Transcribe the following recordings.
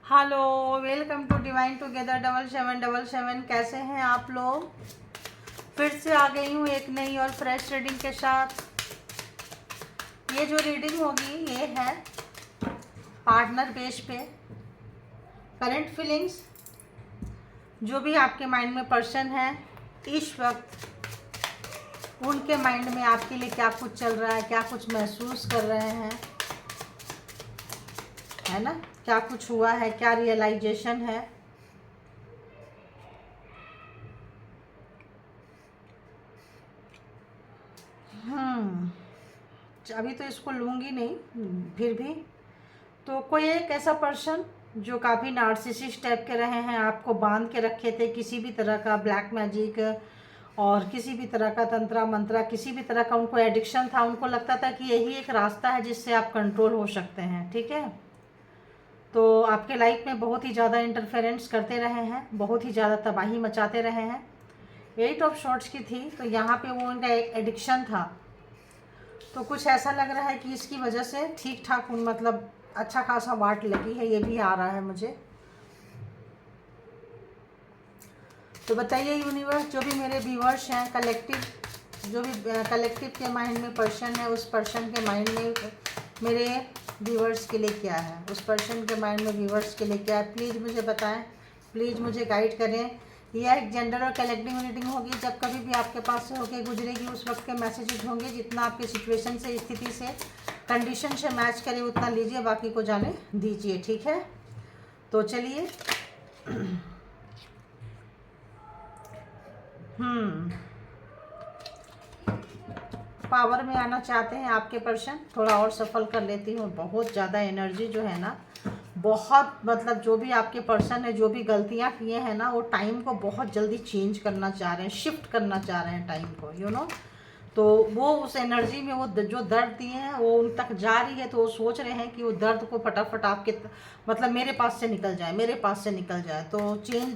Hello, welcome to divine together 7777। कैसे हैं आप लोग? फिर से आ गई हूँ एक नई और फ्रेश रीडिंग के साथ। ये जो रीडिंग होगी ये है पार्टनर बेस पे। करंट फीलिंग्स, जो भी आपके माइंड में पर्सन है इस वक्त, उनके माइंड में आपके लिए क्या कुछ चल रहा है, क्या कुछ महसूस कर रहे हैं, है ना? क्या कुछ हुआ है, क्या रियलाइजेशन है। अभी तो इसको लूँगी नहीं, फिर भी तो कोई एक ऐसा पर्सन जो काफ़ी नार्सिसिस्ट टाइप के रहे हैं, आपको बांध के रखे थे, किसी भी तरह का ब्लैक मैजिक और किसी भी तरह का तंत्रा मंत्रा, किसी भी तरह का उनको एडिक्शन था। उनको लगता था कि यही एक रास्ता है जिससे आप कंट्रोल हो सकते हैं, ठीक है? तो आपके लाइफ में बहुत ही ज़्यादा इंटरफेरेंस करते रहे हैं, बहुत ही ज़्यादा तबाही मचाते रहे हैं। 8 ऑफ शॉर्ट्स की थी, तो यहाँ पे वो उनका एडिक्शन था। तो कुछ ऐसा लग रहा है कि इसकी वजह से ठीक ठाक मतलब अच्छा खासा वाट लगी है, ये भी आ रहा है मुझे। तो बताइए यूनिवर्स, जो भी मेरे व्यूअर्स हैं, कलेक्टिव, जो भी कलेक्टिव के माइंड में पर्सन है, उस पर्सन के माइंड में मेरे व्यूअर्स के लिए क्या है, उस पर्सन के माइंड में व्यूअर्स के लिए क्या है, प्लीज़ मुझे बताएं, प्लीज़ मुझे गाइड करें। यह एक जेंडर और कलेक्टिव रीडिंग होगी। जब कभी भी आपके पास से होके गुजरेगी उस वक्त के मैसेजेस होंगे, जितना आपके सिचुएशन से, स्थिति से, कंडीशन से मैच करे उतना लीजिए, बाकी को जाने दीजिए, ठीक है? तो चलिए। पावर में आना चाहते हैं आपके पर्सन, थोड़ा और सफल कर लेती हूँ। बहुत ज़्यादा एनर्जी जो है ना, बहुत मतलब जो भी आपके पर्सन है, जो भी गलतियाँ किए हैं ना, वो टाइम को बहुत जल्दी चेंज करना चाह रहे हैं, शिफ्ट करना चाह रहे हैं टाइम को, यू नो। तो वो उस एनर्जी में वो जो दर्द दिए हैं वो उन तक जा रही है, तो वो सोच रहे हैं कि वो दर्द को फटाफट आपके मतलब मेरे पास से निकल जाए, मेरे पास से निकल जाए। तो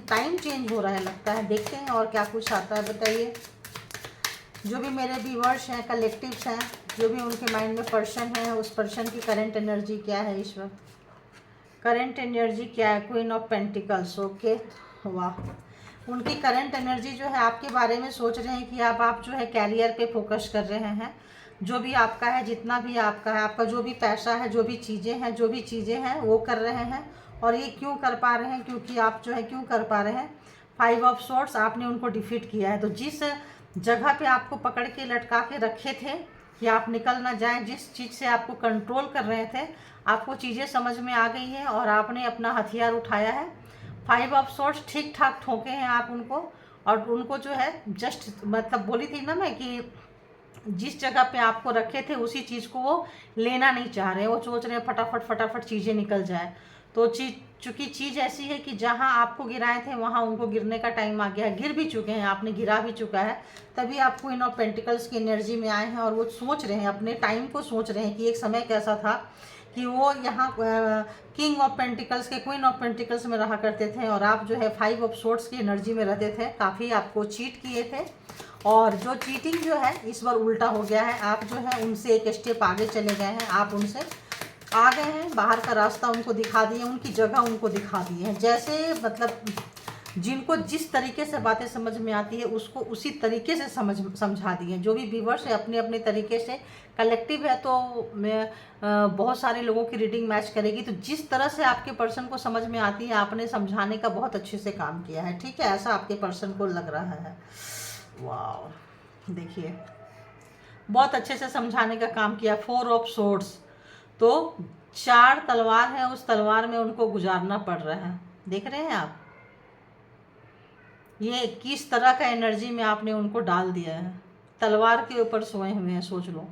टाइम चेंज हो रहा है लगता है। देखते हैं और क्या कुछ आता है, बताइए। जो भी मेरे व्यूअर्स हैं, कलेक्टिव्स हैं, जो भी उनके माइंड में पर्सन है, उस पर्सन की करंट एनर्जी क्या है इस वक्त? करंट एनर्जी क्या है? Queen of pentacles. ओके, वाह। उनकी करंट एनर्जी जो है आपके बारे में सोच रहे हैं कि आप जो है कैरियर पे फोकस कर रहे हैं। जो भी आपका है, जितना भी आपका है, आपका जो भी पैसा है, जो भी चीज़ें हैं वो कर रहे हैं। और ये क्यों कर पा रहे हैं? क्योंकि आप जो है क्यों कर पा रहे हैं? 5 ऑफ स्वॉर्ड्स, आपने उनको डिफीट किया है। तो जिस जगह पे आपको पकड़ के लटका के रखे थे कि आप निकल ना जाएं, जिस चीज़ से आपको कंट्रोल कर रहे थे, आपको चीज़ें समझ में आ गई हैं और आपने अपना हथियार उठाया है। 5 ऑफ स्वॉर्ड्स ठीक ठाक ठोके हैं आप उनको, और उनको जो है जस्ट मतलब बोली थी ना मैं कि जिस जगह पे आपको रखे थे उसी चीज़ को वो लेना नहीं चाह रहे, वो सोच रहे हैं फटाफट फटाफट चीज़ें निकल जाए। तो चूँकि चीज़ ऐसी है कि जहाँ आपको गिराए थे वहाँ उनको गिरने का टाइम आ गया है। गिर भी चुके हैं, आपने गिरा भी चुका है, तभी आप क्वीन ऑफ पेंटिकल्स की एनर्जी में आए हैं। और वो सोच रहे हैं, अपने टाइम को सोच रहे हैं कि एक समय कैसा था कि वो यहाँ किंग ऑफ पेंटिकल्स के, क्वीन ऑफ पेंटिकल्स में रहा करते थे, और आप जो है 5 ऑफ स्वॉर्ड्स की एनर्जी में रहते थे। काफ़ी आपको चीट किए थे, और जो चीटिंग जो है इस बार उल्टा हो गया है। आप जो है उनसे एक स्टेप आगे चले गए हैं, आप उनसे आ गए हैं, बाहर का रास्ता उनको दिखा दिए, उनकी जगह उनको दिखा दी है। जैसे मतलब जिनको जिस तरीके से बातें समझ में आती है उसको उसी तरीके से समझा दी है। जो भी व्यूवर्स है अपने अपने तरीके से, कलेक्टिव है तो मैं बहुत सारे लोगों की रीडिंग मैच करेगी। तो जिस तरह से आपके पर्सन को समझ में आती है, आपने समझाने का बहुत अच्छे से काम किया है, ठीक है? ऐसा आपके पर्सन को लग रहा है। वाह, देखिए बहुत अच्छे से समझाने का काम किया। 4 ऑफ सोर्ड्स, तो 4 तलवार है, उस तलवार में उनको गुजारना पड़ रहा है। देख रहे हैं आप ये किस तरह का एनर्जी में आपने उनको डाल दिया है। तलवार के ऊपर सोए हुए हैं, सोच लो।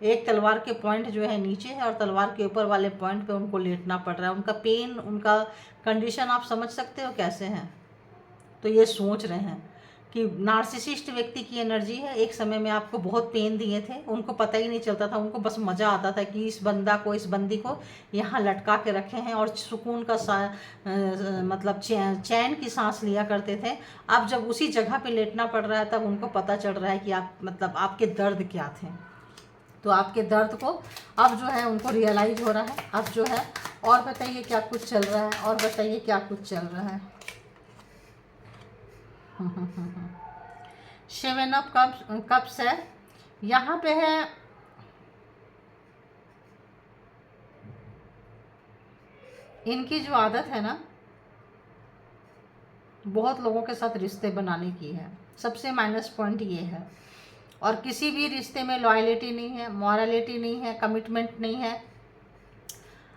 एक तलवार के पॉइंट जो है नीचे है और तलवार के ऊपर वाले पॉइंट पे उनको लेटना पड़ रहा है। उनका पेन, उनका कंडीशन आप समझ सकते हो कैसे हैं। तो ये सोच रहे हैं कि नार्सिसिस्ट व्यक्ति की एनर्जी है। एक समय में आपको बहुत पेन दिए थे, उनको पता ही नहीं चलता था, उनको बस मज़ा आता था कि इस बंदा को, इस बंदी को यहाँ लटका के रखे हैं, और सुकून का मतलब चैन की सांस लिया करते थे। अब जब उसी जगह पे लेटना पड़ रहा है, तब उनको पता चल रहा है कि आप मतलब आपके दर्द क्या थे। तो आपके दर्द को अब जो है उनको रियलाइज हो रहा है। अब जो है और बताइए क्या कुछ चल रहा है, और बताइए क्या कुछ चल रहा है। 7 ऑफ कप्स है, यहाँ पे है इनकी जो आदत है ना, बहुत लोगों के साथ रिश्ते बनाने की है। सबसे माइनस पॉइंट ये है। और किसी भी रिश्ते में लॉयलिटी नहीं है, मॉरलिटी नहीं है, कमिटमेंट नहीं है।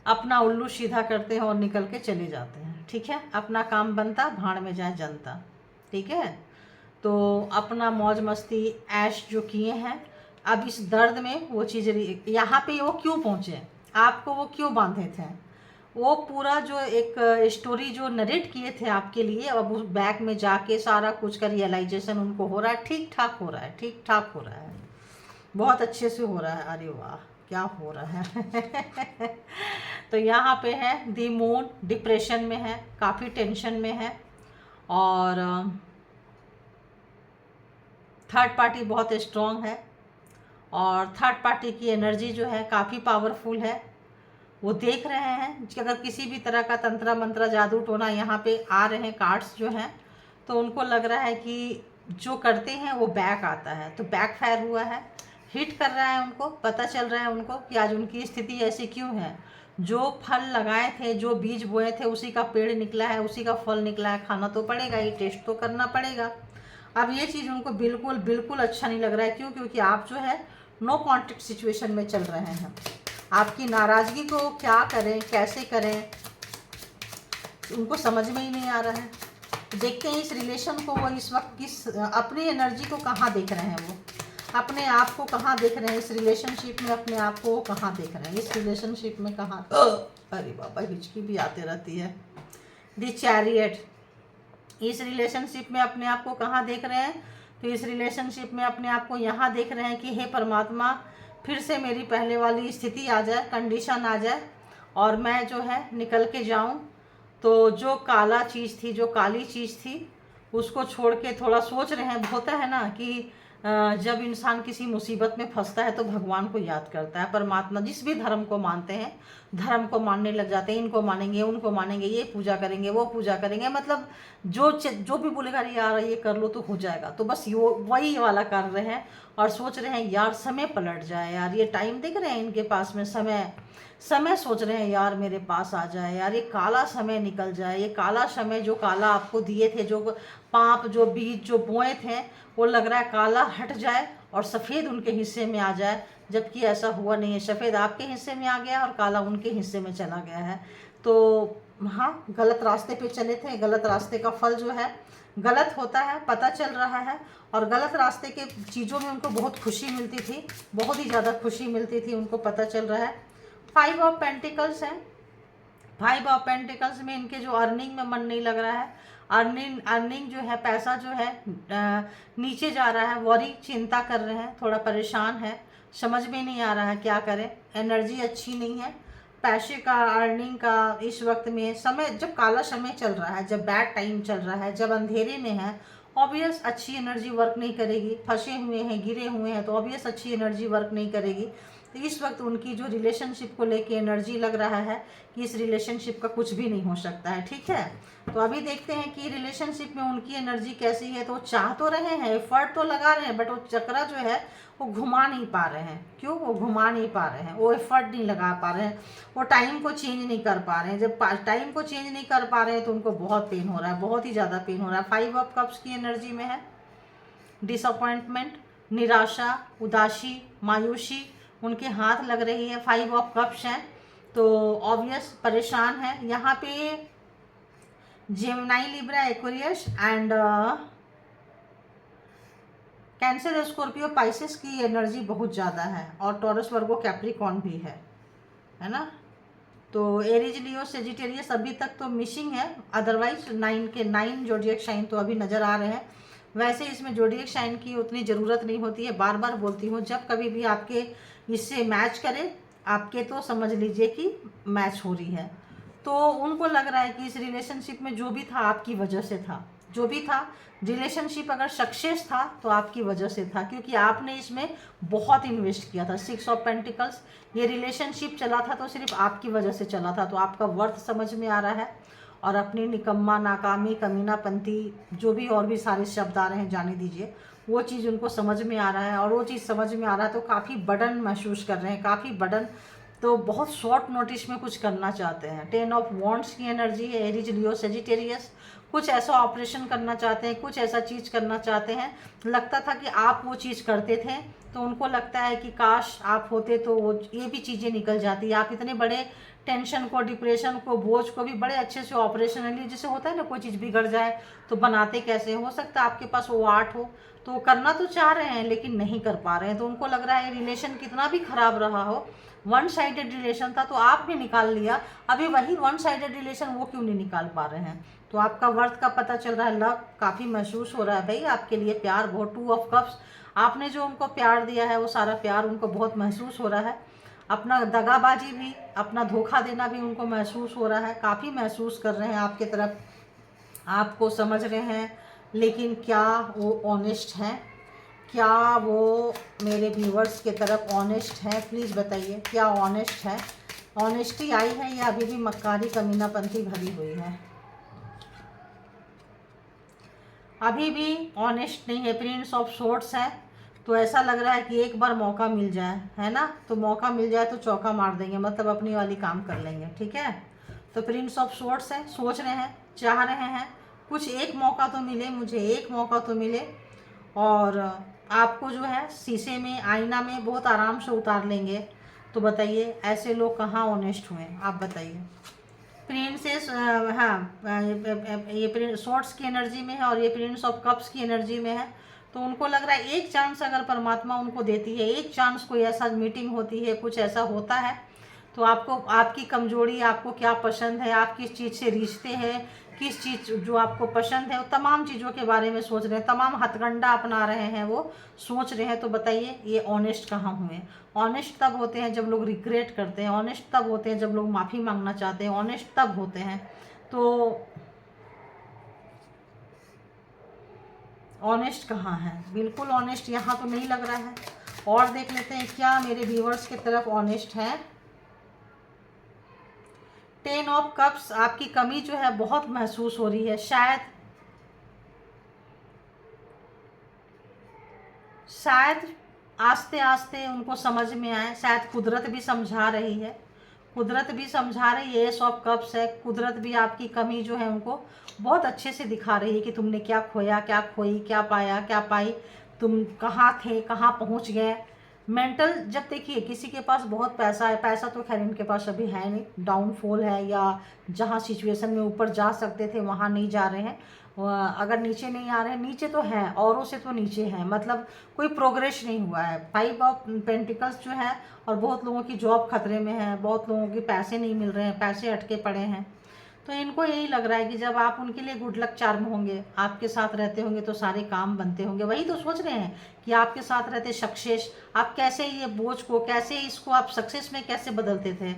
अपना उल्लू सीधा करते हैं और निकल के चले जाते हैं। ठीक है, अपना काम बनता, भाड़ में जाए जनता। ठीक है, तो अपना मौज मस्ती ऐश जो किए हैं, अब इस दर्द में वो चीज़ यहाँ पे वो क्यों पहुँचे, आपको वो क्यों बांधे थे, वो पूरा जो एक स्टोरी जो नरेट किए थे आपके लिए, अब उस बैक में जाके सारा कुछ का रियलाइजेशन उनको हो रहा है। ठीक ठाक हो रहा है, ठीक ठाक हो रहा है, बहुत अच्छे से हो रहा है। अरे वाह, क्या हो रहा है। तो यहाँ पे है दी मून डिप्रेशन में है, काफ़ी टेंशन में है, और थर्ड पार्टी बहुत स्ट्रॉन्ग है, और थर्ड पार्टी की एनर्जी जो है काफ़ी पावरफुल है। वो देख रहे हैं कि अगर किसी भी तरह का तंत्र मंत्र जादू टोना यहाँ पे आ रहे हैं कार्ड्स जो हैं, तो उनको लग रहा है कि जो करते हैं वो बैक आता है। तो बैक फायर हुआ है, हिट कर रहा है, उनको पता चल रहा है उनको कि आज उनकी स्थिति ऐसी क्यों है। जो फल लगाए थे, जो बीज बोए थे, उसी का पेड़ निकला है, उसी का फल निकला है। खाना तो पड़ेगा ही, टेस्ट तो करना पड़ेगा। अब ये चीज़ उनको बिल्कुल बिल्कुल अच्छा नहीं लग रहा है। क्यों? क्योंकि आप जो है नो कॉन्टेक्ट सिचुएशन में चल रहे हैं। आपकी नाराज़गी को क्या करें, कैसे करें, उनको समझ में ही नहीं आ रहा है। देखते हैं इस रिलेशन को वो इस वक्त किस अपनी एनर्जी को कहाँ देख रहे हैं, वो अपने आप को कहाँ देख रहे हैं इस रिलेशनशिप में, अपने आप को कहाँ देख रहे हैं इस रिलेशनशिप में, कहाँ। अरे बाबा, हिचकी भी आते रहती है। द चैरियट, इस रिलेशनशिप में अपने आप को कहाँ देख रहे हैं, तो इस रिलेशनशिप में अपने आप को यहाँ देख रहे हैं कि हे परमात्मा, फिर से मेरी पहले वाली स्थिति आ जाए, कंडीशन आ जाए, और मैं जो है निकल के जाऊं। तो जो काला चीज़ थी, जो काली चीज़ थी, उसको छोड़ के थोड़ा सोच रहे हैं। होता है ना कि जब इंसान किसी मुसीबत में फंसता है तो भगवान को याद करता है, परमात्मा, जिस भी धर्म को मानते हैं, धर्म को मानने लग जाते हैं। इनको मानेंगे, उनको मानेंगे, ये पूजा करेंगे, वो पूजा करेंगे, मतलब जो भी बोलेगा यार ये कर लो तो हो जाएगा। तो बस यो वही वाला कर रहे हैं और सोच रहे हैं यार समय पलट जाए, यार ये टाइम देख रहे हैं इनके पास में समय सोच रहे हैं यार मेरे पास आ जाए, यार ये काला समय निकल जाए। ये काला समय जो काला आपको दिए थे, जो पाप, जो बीज जो बोए थे, वो लग रहा है काला हट जाए और सफ़ेद उनके हिस्से में आ जाए। जबकि ऐसा हुआ नहीं है, सफ़ेद आपके हिस्से में आ गया और काला उनके हिस्से में चला गया है। तो हाँ, गलत रास्ते पे चले थे, गलत रास्ते का फल जो है गलत होता है, पता चल रहा है। और गलत रास्ते के चीज़ों में उनको बहुत खुशी मिलती थी, बहुत ही ज़्यादा खुशी मिलती थी, उनको पता चल रहा है। 5 ऑफ पेंटिकल्स है, 5 ऑफ पेंटिकल्स में इनके जो अर्निंग में मन नहीं लग रहा है। अर्निंग जो है, पैसा जो है नीचे जा रहा है। वरी, चिंता कर रहे हैं, थोड़ा परेशान है, समझ में नहीं आ रहा है क्या करें। एनर्जी अच्छी नहीं है पैसे का, अर्निंग का। इस वक्त में समय, जब काला समय चल रहा है, जब बैड टाइम चल रहा है, जब अंधेरे में है, ऑब्वियस अच्छी एनर्जी वर्क नहीं करेगी। फंसे हुए हैं, गिरे हुए हैं, तो ऑब्वियस अच्छी एनर्जी वर्क नहीं करेगी। तो इस वक्त उनकी जो रिलेशनशिप को लेके एनर्जी लग रहा है कि इस रिलेशनशिप का कुछ भी नहीं हो सकता है। ठीक है, तो अभी देखते हैं कि रिलेशनशिप में उनकी एनर्जी कैसी है। तो चाह तो रहे हैं, एफर्ट तो लगा रहे हैं, बट वो चक्रा जो है वो घुमा नहीं पा रहे हैं। क्यों? वो घुमा नहीं पा रहे हैं, वो एफर्ट नहीं लगा पा रहे हैं, वो टाइम को चेंज नहीं कर पा रहे हैं। जब टाइम को चेंज नहीं कर पा रहे हैं तो उनको बहुत पेन हो रहा है, बहुत ही ज़्यादा पेन हो रहा है। 5 ऑफ कप्स की एनर्जी में है डिसअपॉइंटमेंट, निराशा, उदासी, मायूसी उनके हाथ लग रही है। 5 ऑफ कप्स हैं तो ऑब्वियस परेशान है। यहाँ पे Gemini, Libra, Aquarius and cancer, Scorpio, Pisces की एनर्जी बहुत ज़्यादा है, और टॉरस, वर्गो, कैप्रिकॉर्न भी है ना। तो एरीज, लियो, सेजिटेरियस अभी तक तो मिसिंग है। अदरवाइज 9 जोडिएक साइन तो अभी नज़र आ रहे हैं। वैसे इसमें जोडिएक साइन की उतनी ज़रूरत नहीं होती है। बार बार बोलती हूँ, जब कभी भी आपके इससे मैच करे आपके, तो समझ लीजिए कि मैच हो रही है। तो उनको लग रहा है कि इस रिलेशनशिप में जो भी था आपकी वजह से था, जो भी था रिलेशनशिप अगर सक्सेस था तो आपकी वजह से था, क्योंकि आपने इसमें बहुत इन्वेस्ट किया था। 6 ऑफ पेंटिकल्स, ये रिलेशनशिप चला था तो सिर्फ आपकी वजह से चला था, तो आपका वर्थ समझ में आ रहा है। और अपनी निकम्मा, नाकामी, कमीनापंती, जो भी और भी सारे शब्द आ रहे हैं जाने दीजिए, वो चीज़ उनको समझ में आ रहा है। और वो चीज़ समझ में आ रहा है तो काफ़ी बर्डन महसूस कर रहे हैं, काफ़ी बर्डन, तो बहुत शॉर्ट नोटिस में कुछ करना चाहते हैं। 10 ऑफ वॉन्ड्स की एनर्जी है, एरीज, लियो, सेजिटेरियस। कुछ ऐसा ऑपरेशन करना चाहते हैं, कुछ ऐसा चीज़ करना चाहते हैं। लगता था कि आप वो चीज़ करते थे तो उनको लगता है कि काश आप होते तो वो ये भी चीज़ें निकल जाती। आप इतने बड़े टेंशन को, डिप्रेशन को, बोझ को भी बड़े अच्छे से ऑपरेशनली, जैसे होता है ना कोई चीज़ बिगड़ जाए तो बनाते कैसे, हो सकता है आपके पास वो आर्ट हो, तो वो करना तो चाह रहे हैं लेकिन नहीं कर पा रहे हैं। तो उनको लग रहा है रिलेशन कितना भी खराब रहा हो, वन साइडेड रिलेशन था तो आपने निकाल लिया, अभी वही वन साइडेड रिलेशन वो क्यों नहीं निकाल पा रहे हैं। तो आपका वर्थ का पता चल रहा है, लव काफ़ी महसूस हो रहा है भाई आपके लिए, प्यार बहुत। 2 ऑफ कप्स, आपने जो उनको प्यार दिया है वो सारा प्यार उनको बहुत महसूस हो रहा है। अपना दगाबाजी भी, अपना धोखा देना भी उनको महसूस हो रहा है, काफ़ी महसूस कर रहे हैं आपके तरफ, आपको समझ रहे हैं। लेकिन क्या वो ऑनेस्ट हैं? क्या वो मेरे व्यूवर्स के तरफ ऑनेस्ट है? प्लीज़ बताइए, क्या ऑनेस्ट है? ऑनेस्टी आई है या अभी भी मक्कारी, कमीनापंती भरी हुई है? अभी भी ऑनेस्ट नहीं है, प्रिंस ऑफ सोर्ट्स है। तो ऐसा लग रहा है कि एक बार मौका मिल जाए, है ना, तो मौका मिल जाए तो चौका मार देंगे, मतलब अपनी वाली काम कर लेंगे, ठीक है। तो प्रिंस ऑफ सोर्ट्स है, सोच रहे हैं, चाह रहे हैं कुछ, एक मौका तो मिले मुझे, एक मौका तो मिले। और आपको जो है शीशे में, आईना में बहुत आराम से उतार लेंगे। तो बताइए ऐसे लोग कहाँ ऑनेस्ट हुए, आप बताइए। प्रिंसेस, हाँ, ये शॉर्ट्स की एनर्जी में है और ये प्रिंस ऑफ कप्स की एनर्जी में है। तो उनको लग रहा है एक चांस अगर परमात्मा उनको देती है, एक चांस कोई ऐसा मीटिंग होती है, कुछ ऐसा होता है, तो आपको, आपकी कमजोरी, आपको क्या पसंद है, आप किस चीज़ से रिश्ते हैं, किस चीज़ जो आपको पसंद है, वो तमाम चीज़ों के बारे में सोच रहे हैं, तमाम हथकंडा अपना रहे हैं, वो सोच रहे हैं। तो बताइए ये ऑनेस्ट कहाँ हुए? ऑनेस्ट तब होते हैं जब लोग रिग्रेट करते हैं, ऑनेस्ट तब होते हैं जब लोग माफ़ी मांगना चाहते हैं, ऑनेस्ट तब होते हैं। तो ऑनेस्ट कहाँ है? बिल्कुल ऑनेस्ट यहाँ तो नहीं लग रहा है। और देख लेते हैं क्या मेरे व्यूवर्स की तरफ ऑनेस्ट है। 10 ऑफ कप्स, आपकी कमी जो है बहुत महसूस हो रही है, शायद आस्ते आस्ते उनको समझ में आए, शायद कुदरत भी समझा रही है, कुदरत भी समझा रही है। 100 कप्स है, कुदरत भी आपकी कमी जो है उनको बहुत अच्छे से दिखा रही है कि तुमने क्या खोया, क्या खोई, क्या पाया, क्या पाई, तुम कहाँ थे, कहाँ पहुँच गए। मेंटल, जब देखिए किसी के पास बहुत पैसा है, पैसा तो खैर इनके पास अभी है नहीं, डाउनफॉल है, या जहाँ सिचुएशन में ऊपर जा सकते थे वहाँ नहीं जा रहे हैं, अगर नीचे नहीं आ रहे हैं, नीचे तो हैं, औरों से तो नीचे हैं, मतलब कोई प्रोग्रेस नहीं हुआ है। 5 ऑफ पेंटिकल्स जो है, और बहुत लोगों की जॉब खतरे में है, बहुत लोगों के पैसे नहीं मिल रहे हैं, पैसे अटके पड़े हैं। तो इनको यही लग रहा है कि जब आप उनके लिए गुड लक चार्म होंगे, आपके साथ रहते होंगे तो सारे काम बनते होंगे। वही तो सोच रहे हैं कि आपके साथ रहते सक्सेस, आप कैसे ये बोझ को, कैसे इसको आप सक्सेस में कैसे बदलते थे,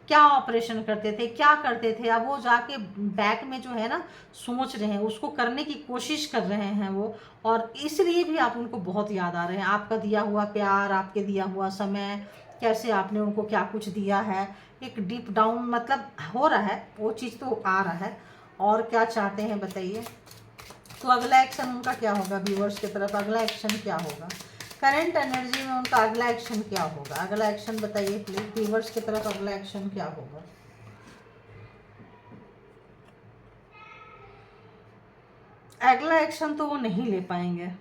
क्या ऑपरेशन करते थे, क्या करते थे। अब वो जाके बैक में जो है ना सोच रहे हैं, उसको करने की कोशिश कर रहे हैं वो, और इसलिए भी आप उनको बहुत याद आ रहे हैं। आपका दिया हुआ प्यार, आपके दिया हुआ समय, कैसे आपने उनको क्या कुछ दिया है, एक डीप डाउन मतलब हो रहा है, वो चीज़ तो आ रहा है। और क्या चाहते हैं बताइए। तो अगला एक्शन उनका क्या होगा व्यूअर्स की तरफ, अगला एक्शन क्या होगा? करंट एनर्जी में उनका अगला एक्शन क्या होगा? अगला एक्शन बताइए प्लीज व्यूअर्स की तरफ, अगला एक्शन क्या होगा? अगला एक्शन तो वो नहीं ले पाएंगे,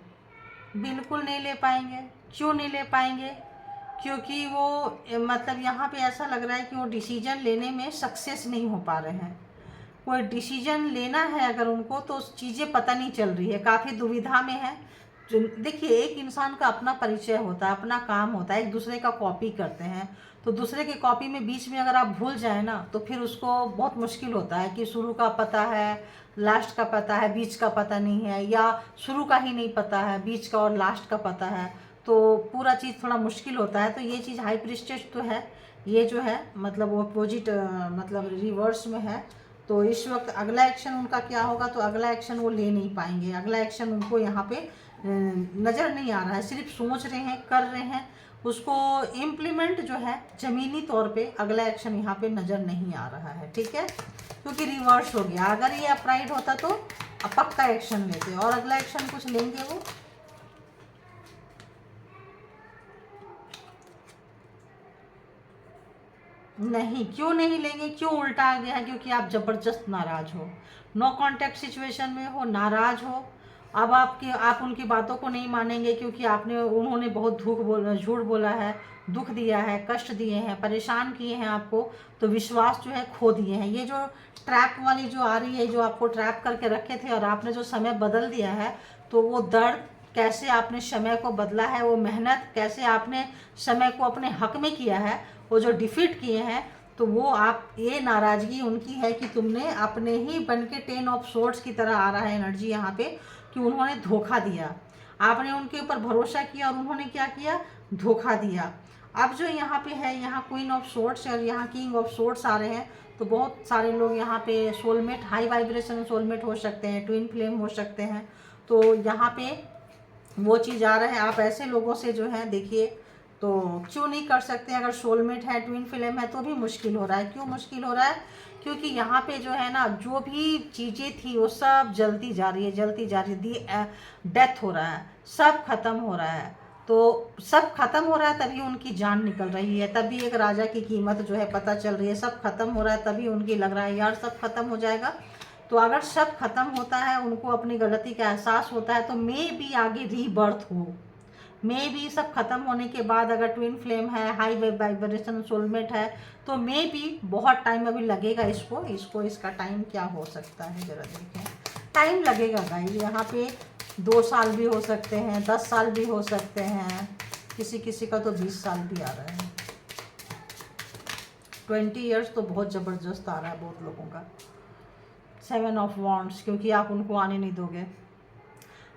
बिल्कुल नहीं ले पाएंगे। क्यों नहीं ले पाएंगे? क्योंकि वो मतलब यहाँ पे ऐसा लग रहा है कि वो डिसीजन लेने में सक्सेस नहीं हो पा रहे हैं। कोई डिसीजन लेना है अगर उनको तो चीज़ें पता नहीं चल रही है, काफ़ी दुविधा में है। देखिए एक इंसान का अपना परिचय होता है, अपना काम होता है, एक दूसरे का कॉपी करते हैं, तो दूसरे के कॉपी में बीच में अगर आप भूल जाए ना तो फिर उसको बहुत मुश्किल होता है कि शुरू का पता है, लास्ट का पता है, बीच का पता नहीं है, या शुरू का ही नहीं पता है, बीच का और लास्ट का पता है, तो पूरा चीज़ थोड़ा मुश्किल होता है। तो ये चीज़ हाई प्रिस्टेज तो है, ये जो है मतलब वो अपोजिट मतलब रिवर्स में है। तो इस वक्त अगला एक्शन उनका क्या होगा, तो अगला एक्शन वो ले नहीं पाएंगे। अगला एक्शन उनको यहाँ पे नज़र नहीं आ रहा है, सिर्फ सोच रहे हैं, कर रहे हैं, उसको इम्प्लीमेंट जो है ज़मीनी तौर पे अगला एक्शन यहाँ पे नज़र नहीं आ रहा है। ठीक है, क्योंकि रिवर्स हो गया। अगर ये अपराइट होता तो पक्का एक्शन लेते, और अगला एक्शन कुछ लेंगे वो। नहीं, क्यों नहीं लेंगे, क्यों उल्टा आ गया है, क्योंकि आप ज़बरदस्त नाराज़ हो, नो कांटेक्ट सिचुएशन में हो, नाराज़ हो। अब आप उनकी बातों को नहीं मानेंगे, क्योंकि उन्होंने बहुत झूठ बोला है, दुख दिया है, कष्ट दिए हैं, परेशान किए हैं आपको, तो विश्वास जो है खो दिए हैं। ये जो ट्रैप वाली जो आ रही है, जो आपको ट्रैप करके रखे थे और आपने जो समय बदल दिया है, तो वो दर्द कैसे आपने समय को बदला है, वो मेहनत कैसे आपने समय को अपने हक में किया है, वो जो डिफीट किए हैं, तो वो आप, ये नाराज़गी उनकी है कि तुमने अपने ही बन के 10 ऑफ सोर्ड्स की तरह आ रहा है एनर्जी यहाँ पे, कि उन्होंने धोखा दिया, आपने उनके ऊपर भरोसा किया और उन्होंने क्या किया, धोखा दिया। अब जो यहाँ पे है, यहाँ क्वीन ऑफ सोर्ड्स और यहाँ किंग ऑफ सोर्ड्स आ रहे हैं, तो बहुत सारे लोग यहाँ पे सोलमेट, हाई वाइब्रेशन सोलमेट हो सकते हैं, ट्विन फ्लेम हो सकते हैं। तो यहाँ पे वो चीज़ आ रहा है, आप ऐसे लोगों से जो है देखिए, तो क्यों नहीं कर सकते। अगर सोलमेट है, ट्विन फ्लेम है, तो भी मुश्किल हो रहा है। क्यों मुश्किल हो रहा है, क्योंकि यहाँ पे जो है ना, जो भी चीज़ें थी वो सब जलती जा रही है, जलती जा रही है, डेथ हो रहा है, सब खत्म हो रहा है। तो सब खत्म हो रहा है, तभी उनकी जान निकल रही है, तभी एक राजा की कीमत जो है पता चल रही है। सब खत्म हो रहा है, तभी उनकी लग रहा है यार सब खत्म हो जाएगा। तो अगर सब खत्म होता है, उनको अपनी गलती का एहसास होता है, तो मे भी आगे रीबर्थ हो, मे भी सब खत्म होने के बाद, अगर ट्विन फ्लेम है, हाई वाइब्रेशन सोलमेट है, तो मे भी बहुत टाइम अभी लगेगा इसको इसका टाइम क्या हो सकता है, जरा देखें। टाइम लगेगा गाइस, यहाँ पे 2 साल भी हो सकते हैं, 10 साल भी हो सकते हैं, किसी किसी का तो 20 साल भी आ रहा है। 20 ईयर्स तो बहुत ज़बरदस्त आ रहा है बहुत लोगों का। 7 ऑफ वॉन्ड्स, क्योंकि आप उनको आने नहीं दोगे,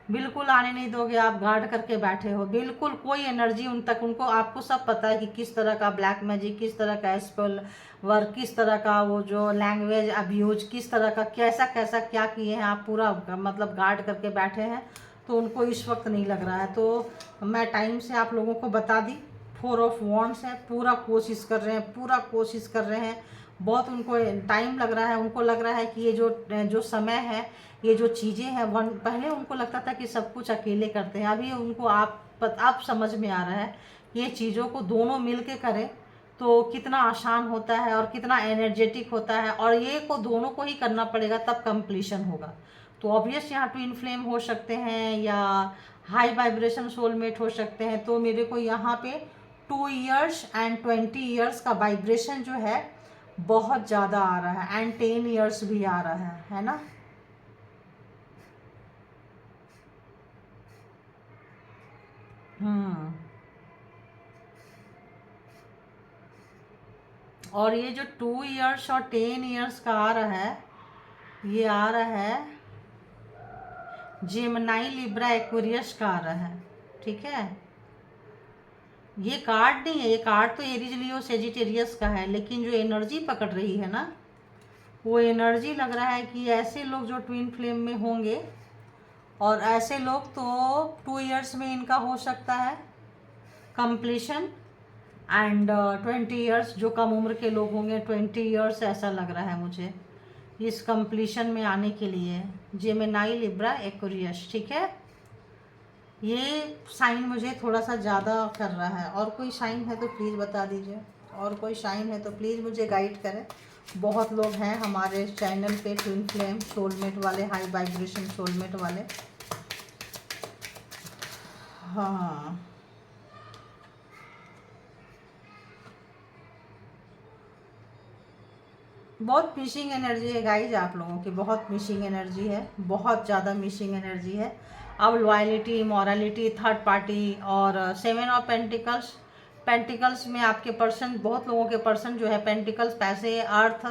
बिल्कुल आने नहीं दोगे, आप गार्ड करके बैठे हो, बिल्कुल कोई एनर्जी उन तक, उनको, आपको सब पता है कि किस तरह का ब्लैक मैजिक, किस तरह का स्पेल वर्क, किस तरह का वो जो लैंग्वेज अब्यूज, किस तरह का कैसा कैसा क्या किए हैं, आप पूरा मतलब गार्ड करके बैठे हैं, तो उनको इस वक्त नहीं लग रहा है। तो मैं टाइम से आप लोगों को बता दी, 4 ऑफ वॉन्ड्स है, पूरा कोशिश कर रहे हैं, पूरा कोशिश कर रहे हैं, बहुत उनको टाइम लग रहा है, उनको लग रहा है कि ये जो समय है, ये जो चीज़ें हैं, पहले उनको लगता था कि सब कुछ अकेले करते हैं, अभी उनको आप समझ में आ रहा है ये चीज़ों को दोनों मिल के करें तो कितना आसान होता है और कितना एनर्जेटिक होता है, और ये को दोनों को ही करना पड़ेगा, तब कंप्लीशन होगा। तो ऑब्वियस यहाँ ट्विन फ्लेम हो सकते हैं या हाई वाइब्रेशन सोलमेट हो सकते हैं। तो मेरे को यहाँ पे 2 ईयर्स एंड 20 ईयर्स का वाइब्रेशन जो है बहुत ज़्यादा आ रहा है, एंड 10 ईयर्स भी आ रहा है ना। और ये जो 2 ईयर्स और 10 ईयर्स का आ रहा है, ये आ रहा है जेमिनी लिब्रा एक्वेरियस का आ रहा है। ठीक है, ये कार्ड नहीं है, ये कार्ड तो एरीज लियो सेजिटेरियस का है, लेकिन जो एनर्जी पकड़ रही है ना, वो एनर्जी लग रहा है कि ऐसे लोग जो ट्विन फ्लेम में होंगे, और ऐसे लोग तो 2 ईयर्स में इनका हो सकता है कंप्लीशन, एंड 20 ईयर्स जो कम उम्र के लोग होंगे, 20 ईयर्स ऐसा लग रहा है मुझे इस कंप्लीशन में आने के लिए। जेमिनी लिब्रा एक्वेरियस, ठीक है, ये साइन मुझे थोड़ा सा ज़्यादा कर रहा है। और कोई साइन है तो प्लीज़ बता दीजिए, और कोई साइन है तो प्लीज़ मुझे गाइड करें। बहुत लोग हैं हमारे चैनल पे ट्विन फ्लेम सोलमेट वाले, हाई वाइब्रेशन सोलमेट वाले। हाँ, बहुत मिसिंग एनर्जी है गाइज आप लोगों की, बहुत मिसिंग एनर्जी है, बहुत ज़्यादा मिसिंग एनर्जी है। अब लॉयलिटी, मॉरलिटी, थर्ड पार्टी, और 7 ऑफ पेंटिकल्स, पेंटिकल्स में आपके पर्सन, बहुत लोगों के पर्सन जो है पेंटिकल्स, पैसे, अर्थ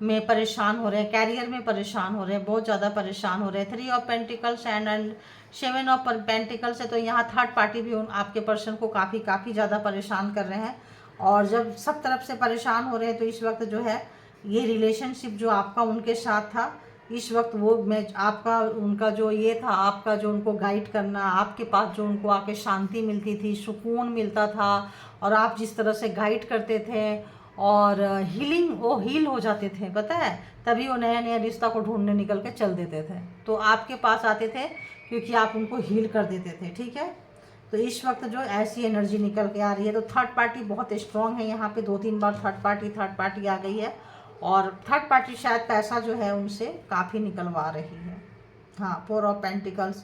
में परेशान हो रहे हैं, कैरियर में परेशान हो रहे हैं, बहुत ज़्यादा परेशान हो रहे हैं। 3 of pentacles and 7 of pentacles है, तो यहाँ थर्ड पार्टी भी आपके पर्सन को काफ़ी ज़्यादा परेशान कर रहे हैं। और जब सब तरफ से परेशान हो रहे हैं, तो इस वक्त जो है ये रिलेशनशिप जो आपका उनके साथ था, इस वक्त वो मैं आपका उनका जो ये था, आपका जो उनको गाइड करना, आपके पास जो उनको आके शांति मिलती थी, सुकून मिलता था, और आप जिस तरह से गाइड करते थे और हीलिंग, वो हील हो जाते थे, पता है, तभी वो नया नया रिश्ता को ढूंढने निकल के चल देते थे। तो आपके पास आते थे क्योंकि आप उनको हील कर देते थे, ठीक है। तो इस वक्त जो ऐसी एनर्जी निकल के आ रही है, तो थर्ड पार्टी बहुत स्ट्रांग है यहाँ पे, 2-3 बार थर्ड पार्टी आ गई है, और थर्ड पार्टी शायद पैसा जो है उनसे काफ़ी निकलवा रही है। हाँ, 4 ऑफ पेंटिकल्स,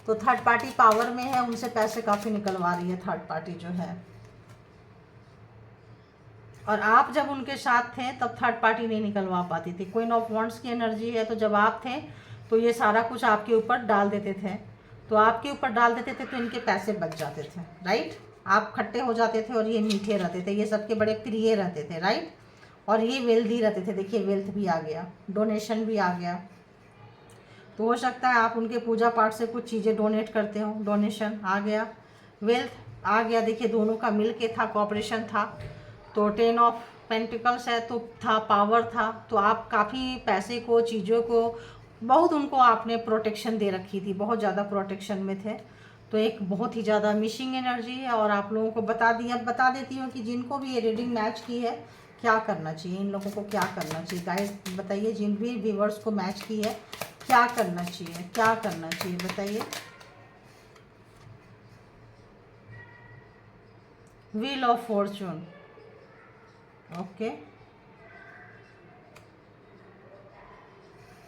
तो थर्ड पार्टी पावर में है, उनसे पैसे काफ़ी निकलवा रही है थर्ड पार्टी जो है। और आप जब उनके साथ थे तब थर्ड पार्टी नहीं निकलवा पाती थी। क्वीन ऑफ वॉन्ड्स की एनर्जी है, तो जब आप थे तो ये सारा कुछ आपके ऊपर डाल देते थे, तो आपके ऊपर डाल देते थे तो इनके पैसे बच जाते थे, राइट। आप खट्टे हो जाते थे और ये मीठे रहते थे, ये सबके बड़े प्रिय रहते थे, राइट। और ये वेल्दी रहते थे, देखिए वेल्थ भी आ गया, डोनेशन भी आ गया। तो हो सकता है आप उनके पूजा पाठ से कुछ चीज़ें डोनेट करते हो, डोनेशन आ गया, वेल्थ आ गया। देखिए दोनों का मिल के था, कॉपरेशन था। तो 10 ऑफ पेंटिकल्स है, तो था पावर था, तो आप काफ़ी पैसे को, चीज़ों को बहुत उनको आपने प्रोटेक्शन दे रखी थी, बहुत ज़्यादा प्रोटेक्शन में थे। तो एक बहुत ही ज़्यादा मिसिंग एनर्जी है, और आप लोगों को बता देती हूँ कि जिनको भी ये रीडिंग मैच की है क्या करना चाहिए, इन लोगों को क्या करना चाहिए, गाइड बताइए। जिन भी व्यूवर्स को मैच की है क्या करना चाहिए, क्या करना चाहिए, बताइए। Wheel of Fortune, okay.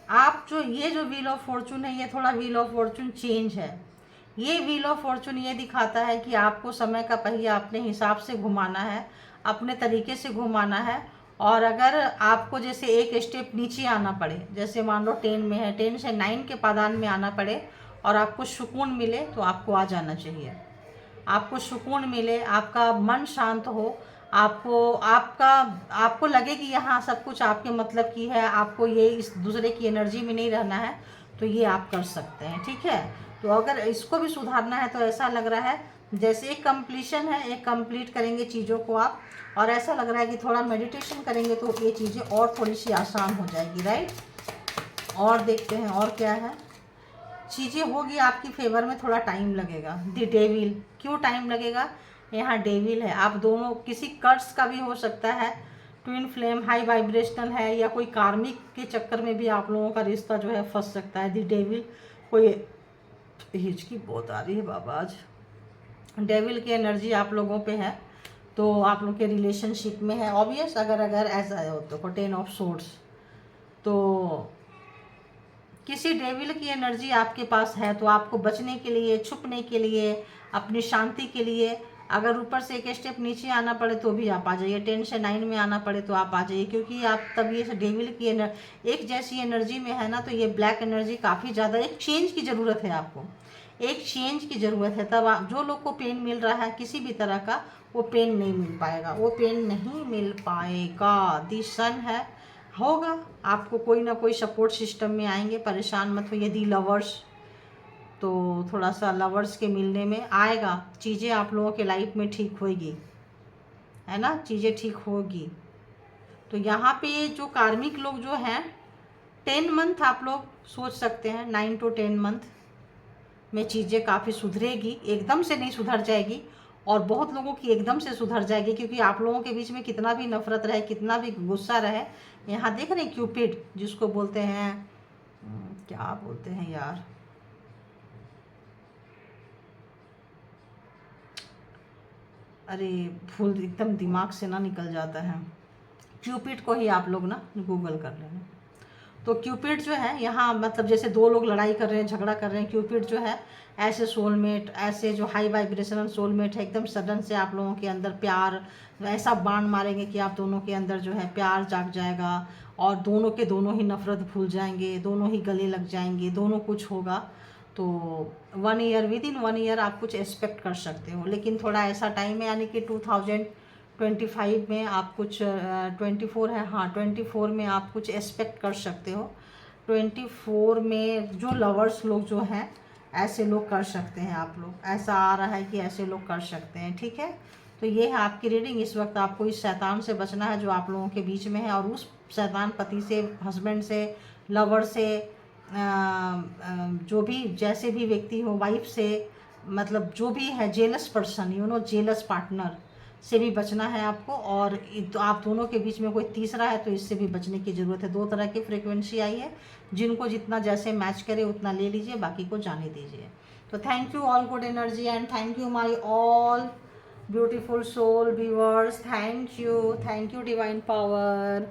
आप ये जो व्हील ऑफ फॉर्चून है, ये थोड़ा व्हील ऑफ फॉर्चून चेंज है। ये व्हील ऑफ फॉर्चून ये दिखाता है कि आपको समय का पहिया अपने हिसाब से घुमाना है, अपने तरीके से घुमाना है। और अगर आपको जैसे एक स्टेप नीचे आना पड़े, जैसे मान लो 10 में है, 10 से 9 के पादान में आना पड़े और आपको सुकून मिले, तो आपको आ जाना चाहिए। आपको सुकून मिले, आपका मन शांत हो, आपको लगे कि यहाँ सब कुछ आपके मतलब की है, आपको ये इस दूसरे की एनर्जी में नहीं रहना है, तो ये आप कर सकते हैं, ठीक है। तो अगर इसको भी सुधारना है तो ऐसा लग रहा है जैसे एक कंप्लीशन है, एक कंप्लीट करेंगे चीज़ों को आप, और ऐसा लग रहा है कि थोड़ा मेडिटेशन करेंगे तो ये चीज़ें और थोड़ी सी आसान हो जाएगी, राइट। और देखते हैं और क्या है, चीज़ें होगी आपकी फेवर में, थोड़ा टाइम लगेगा। द डेविल, क्यों टाइम लगेगा, यहाँ डेविल है। आप दोनों किसी कर्स का भी हो सकता है, ट्विन फ्लेम, हाई वाइब्रेशनल है, या कोई कार्मिक के चक्कर में भी आप लोगों का रिश्ता जो है फंस सकता है। द डेविल, कोई हिचकी बहुत आ रही है बाबा आज। डेविल की एनर्जी आप लोगों पे है, तो आप लोग के रिलेशनशिप में है ऑब्वियस। अगर ऐसा है तो 10 ऑफ सोर्ड्स, तो किसी डेविल की एनर्जी आपके पास है, तो आपको बचने के लिए, छुपने के लिए, अपनी शांति के लिए, अगर ऊपर से एक स्टेप नीचे आना पड़े तो भी आप आ जाइए, 10 से 9 में आना पड़े तो आप आ जाइए, क्योंकि आप तब ये डेविल की एक जैसी एनर्जी में है ना, तो ये ब्लैक एनर्जी काफ़ी ज़्यादा, एक चेंज की ज़रूरत है आपको, एक चेंज की ज़रूरत है। तब आप, जो लोग को पेन मिल रहा है किसी भी तरह का, वो पेन नहीं मिल पाएगा, वो पेन नहीं मिल पाएगा। दी सन है, होगा, आपको कोई ना कोई सपोर्ट सिस्टम में आएंगे, परेशान मत होइए। दी लवर्स, तो थोड़ा सा लवर्स के मिलने में आएगा, चीज़ें आप लोगों के लाइफ में ठीक होगी, है ना, चीज़ें ठीक होगी। तो यहाँ पे जो कार्मिक लोग जो हैं, 10 मंथ आप लोग सोच सकते हैं, 9 to 10 मंथ में चीज़ें काफ़ी सुधरेगी, एकदम से नहीं सुधर जाएगी, और बहुत लोगों की एकदम से सुधर जाएगी, क्योंकि आप लोगों के बीच में कितना भी नफरत रहे, कितना भी गुस्सा रहे, यहाँ देख रहे हैं क्यूपिड, जिसको बोलते हैं क्या बोलते हैं यार, अरे भूल, एकदम दिमाग से ना निकल जाता है। क्यूपिड को ही आप लोग ना गूगल कर लेना। तो क्यूपिड जो है यहाँ, मतलब जैसे दो लोग लड़ाई कर रहे हैं, झगड़ा कर रहे हैं, क्यूपिड जो है ऐसे सोलमेट, ऐसे जो हाई वाइब्रेशनल सोलमेट है, एकदम सडन से आप लोगों के अंदर प्यार, ऐसा बाण मारेंगे कि आप दोनों के अंदर जो है प्यार जाग जाएगा, और दोनों के दोनों ही नफरत भूल जाएंगे, दोनों ही गले लग जाएंगे, दोनों कुछ होगा। तो 1 ईयर, विद इन 1 ईयर आप कुछ एक्सपेक्ट कर सकते हो, लेकिन थोड़ा ऐसा टाइम है, यानी कि 2025 में आप कुछ 24 है, हाँ 24 में आप कुछ एक्सपेक्ट कर सकते हो। 24 में जो लवर्स लोग जो हैं, ऐसे लोग कर सकते हैं, आप लोग, ऐसा आ रहा है कि ऐसे लोग कर सकते हैं, ठीक है। तो ये है आपकी रीडिंग। इस वक्त आपको इस शैतान से बचना है जो आप लोगों के बीच में है, और उस शैतान पति से, हस्बैंड से, लवर से, जो भी जैसे भी व्यक्ति हो, वाइफ से, मतलब जो भी है, जेलस पर्सन, जेलस पार्टनर से भी बचना है आपको। और तो आप दोनों के बीच में कोई तीसरा है तो इससे भी बचने की ज़रूरत है। 2 तरह की फ्रीक्वेंसी आई है, जिनको जितना जैसे मैच करे उतना ले लीजिए, बाकी को जाने दीजिए। तो thank you all good energy and thank you my all beautiful soul viewers. Thank you divine power.